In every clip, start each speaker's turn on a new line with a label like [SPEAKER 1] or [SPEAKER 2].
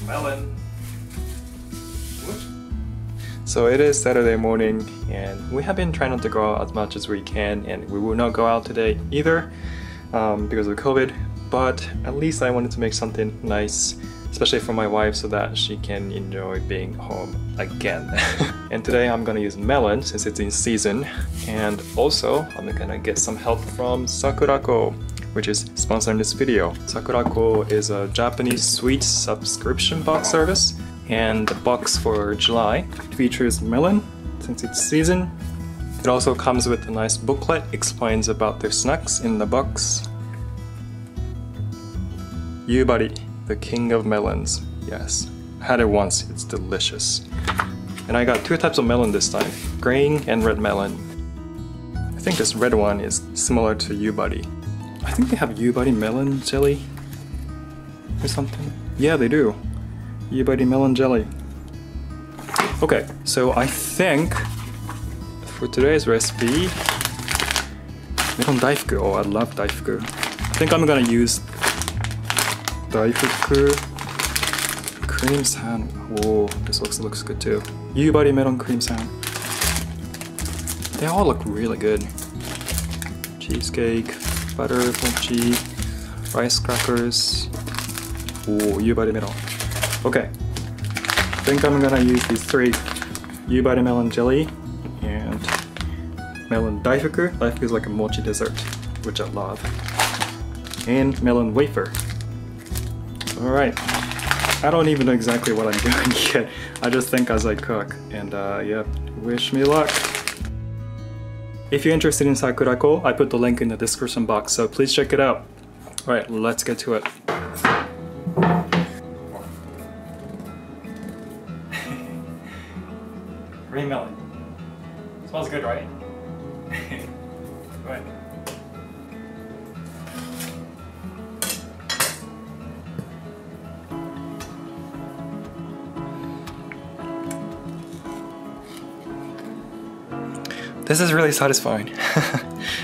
[SPEAKER 1] melon. So it is Saturday morning and we have been trying not to go out as much as we can, and we will not go out today either because of COVID, but at least I wanted to make something nice, especially for my wife, so that she can enjoy being home again. And today I'm gonna use melon since it's in season, and also I'm gonna get some help from Sakuraco, which is sponsoring this video. Sakuraco is a Japanese sweet subscription box service, and the box for July features melon since it's season. It also comes with a nice booklet, explains about their snacks in the box. Yubari, the king of melons. Yes, I had it once, it's delicious. And I got two types of melon this time, green and red melon. I think this red one is similar to Yubari. I think they have Yubari melon jelly or something. Yeah, they do. Yubari melon jelly. Okay, so I think for today's recipe, melon daifuku. Oh, I love daifuku. I think I'm gonna use daifuku cream san. Whoa, this looks good too. Yubari melon cream san. They all look really good. Cheesecake, butter, mochi, rice crackers. Ooh, Yubari melon. Okay, I think I'm gonna use these three: Yubari melon jelly and melon daifuku. Daifuku is like a mochi dessert, which I love. And melon wafer. Alright, I don't even know exactly what I'm doing yet. I just think as I cook, and yeah, wish me luck. If you're interested in Sakuraco, I put the link in the description box, so please check it out. Alright, let's get to it. Green melon. Smells good, right? Go ahead. This is really satisfying.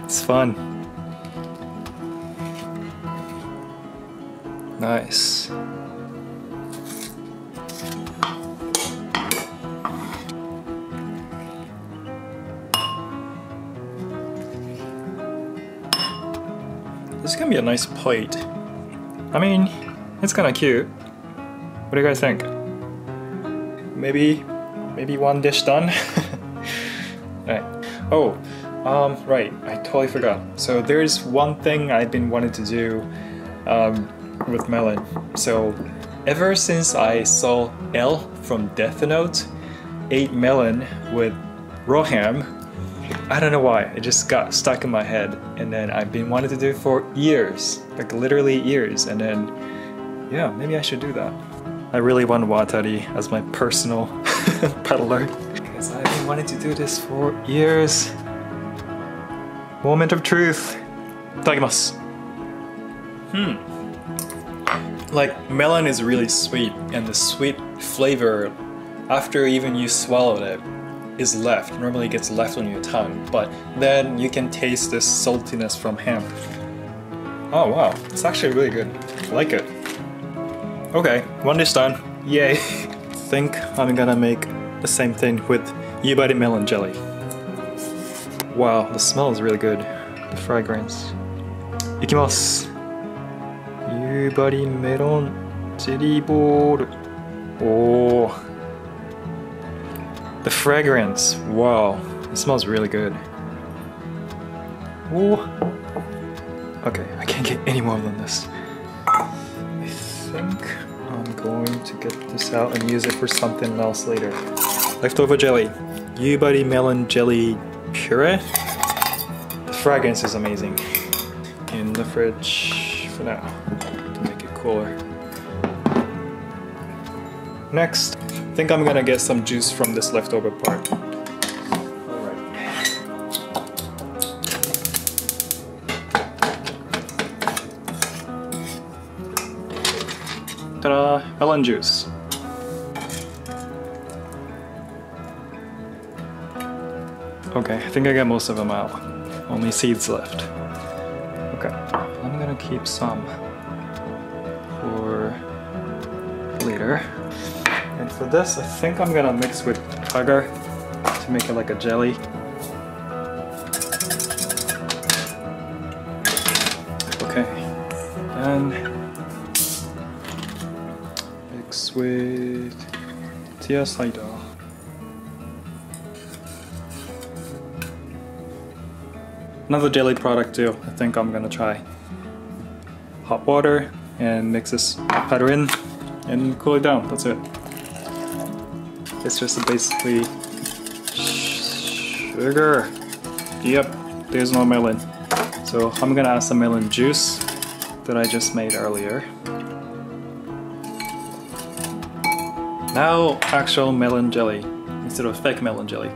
[SPEAKER 1] It's fun. Nice. This is gonna be a nice plate. I mean, it's kinda cute. What do you guys think? Maybe one dish done? Alright. Oh, right, I totally forgot. So there's one thing I've been wanting to do with melon. So ever since I saw L from Death Note ate melon with raw ham, I don't know why, it just got stuck in my head, and then I've been wanting to do it for years, like literally years, and then yeah, maybe I should do that. I really want Watari as my personal peddler, because I've been wanting to do this for years. Moment of truth. Itadakimasu. Like, melon is really sweet, and the sweet flavor, after even you swallowed it, is left. Normally it gets left on your tongue, but then you can taste this saltiness from ham. Oh wow, it's actually really good. I like it. Okay, one dish done. Yay. Think I'm gonna make the same thing with Yubari melon jelly. Wow, the smell is really good. The fragrance. Ikimasu. Yubari melon jelly bowl. Oh. The fragrance, wow, it smells really good. Ooh. Okay, I can't get any more than this. I think I'm going to get this out and use it for something else later. Leftover jelly. Yubari melon jelly puree. The fragrance is amazing. In the fridge for now, to make it cooler. Next, I think I'm gonna get some juice from this leftover part. Alright. Ta-da! Melon juice. Okay, I think I got most of them out. Only seeds left. Okay, I'm gonna keep some for later. And for this, I think I'm gonna mix with agar to make it like a jelly. Okay, then mix with tea cider. Another jelly product too, I think I'm gonna try. Hot water and mix this powder in and cool it down, that's it. It's just basically sugar. Yep, there's no melon. So I'm gonna add some melon juice that I just made earlier. Now actual melon jelly instead of fake melon jelly.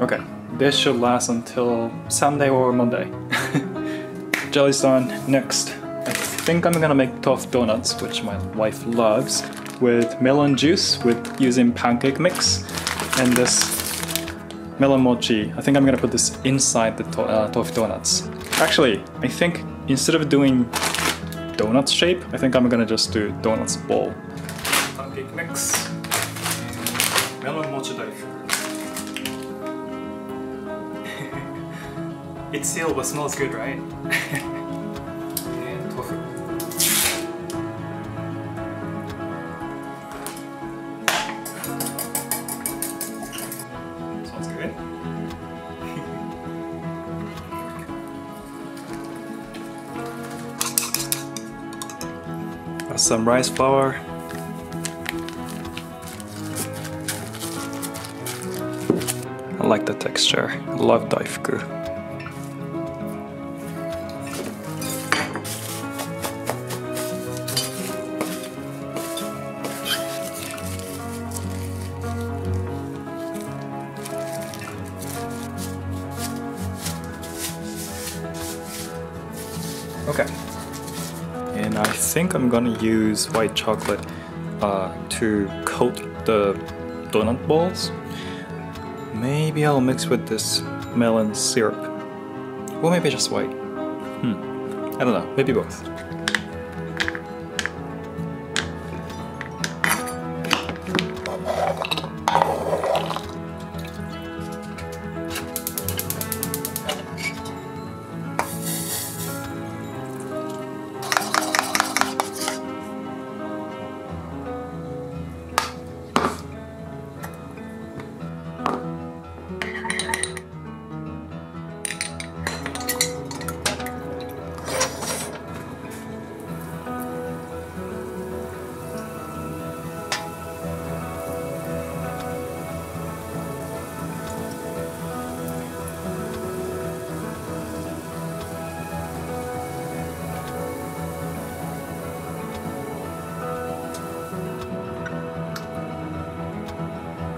[SPEAKER 1] Okay, this should last until Sunday or Monday. Jelly's done. Next, I think I'm gonna make tofu donuts, which my wife loves, with melon juice with using pancake mix and this melon mochi. I think I'm gonna put this inside the tofu donuts. Actually, I think instead of doing donut shape, I think I'm gonna just do donuts ball. Pancake mix, melon mochi daifu. It's sealed but smells good, right? And tofu. Smells good. Got some rice flour. I like the texture. I love daifuku. Okay, and I think I'm gonna use white chocolate to coat the donut balls. Maybe I'll mix with this melon syrup, or maybe just white. I don't know, maybe both.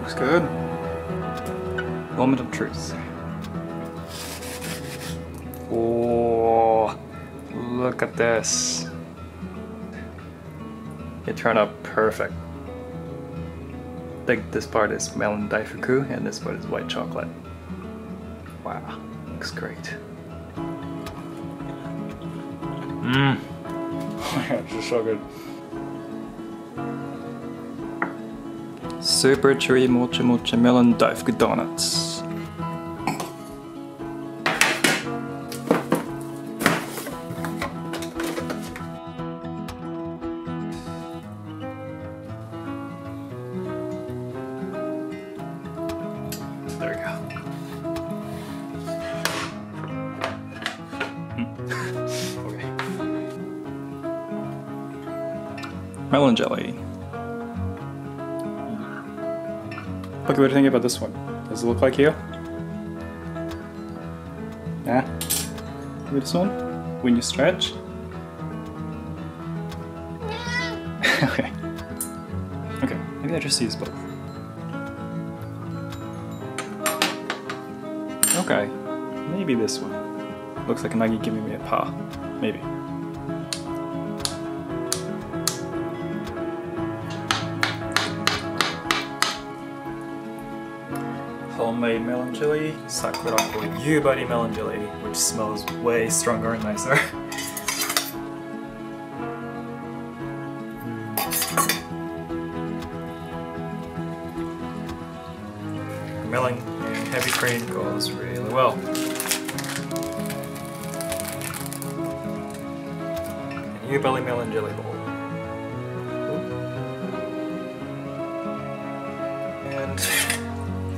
[SPEAKER 1] Looks good. Moment of truth. Oh, look at this. It turned out perfect. I think this part is melon daifuku and this part is white chocolate. Wow, looks great. Oh my gosh, it's so good. Super chewy mochi mochi melon daifuku donuts. There we go. Okay. Melon jelly. Look, what do you think about this one? Does it look like you? Yeah? Look at this one? When you stretch? Okay. Okay, maybe I just use both. Okay, maybe this one. Looks like Nagi giving me a paw. Maybe. homemade melon jelly, Sakuraco Yubari melon jelly, which smells way stronger and nicer. Melon and heavy cream goes really well. And Yubari melon jelly bowl. And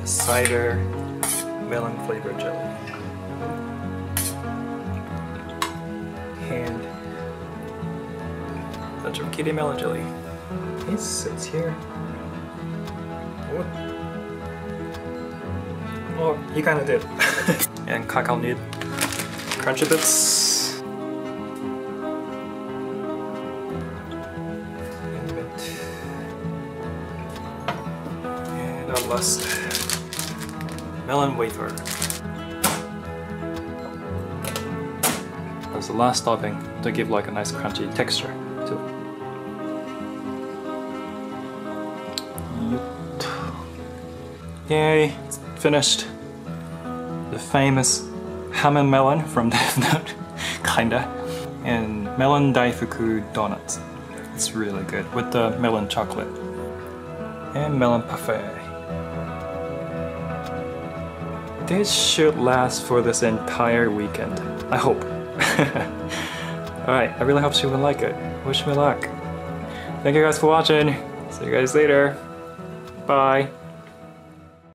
[SPEAKER 1] cider melon flavored jelly. And a bunch of kitty melon jelly. It sits here. Oh, he kind of did. And cacao nib, crunchy bits. And our last melon wafer. That's the last topping to give like a nice crunchy texture to it. Yay, it's finished. The famous ham and melon from Death Note, kinda. And melon daifuku donuts. It's really good with the melon chocolate. And melon parfait. This should last for this entire weekend. I hope. Alright, I really hope you will like it. Wish me luck. Thank you guys for watching. See you guys later. Bye.